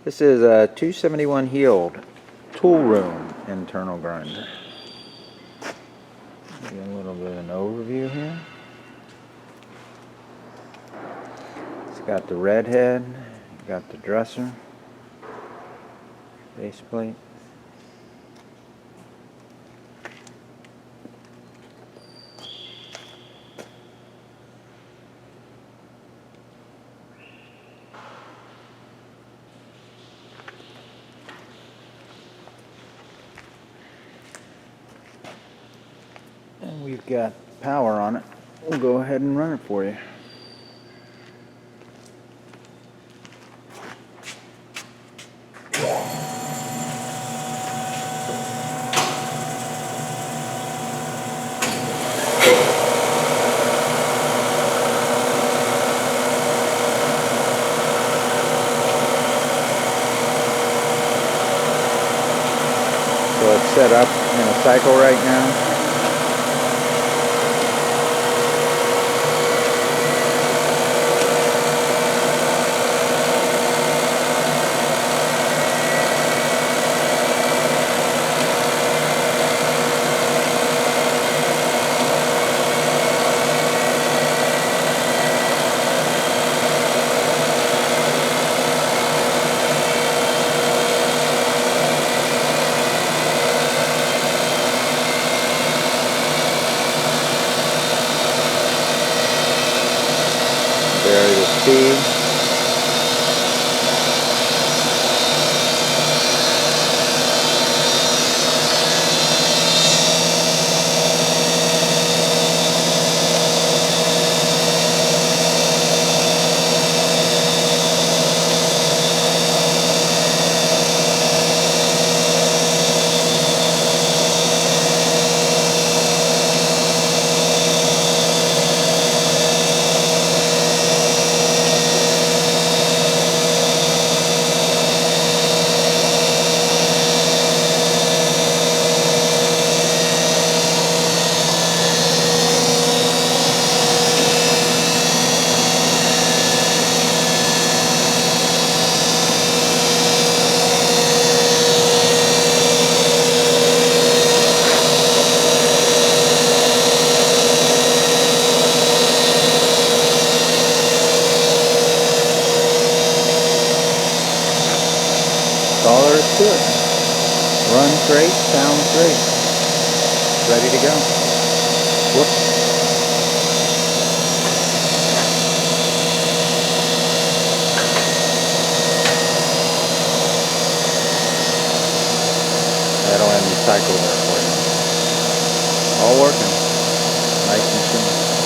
This is a 271 Healed tool room internal grinder. Give you a little bit of an overview here. It's got the red head, got the dresser, base plate. And we've got power on it. We'll go ahead and run it for you. So it's set up in a cycle right now. Vary the speed. All there is to it. Runs great, sounds great. Ready to go. Whoops. That'll end the cycle there for you. All working. Nice machine.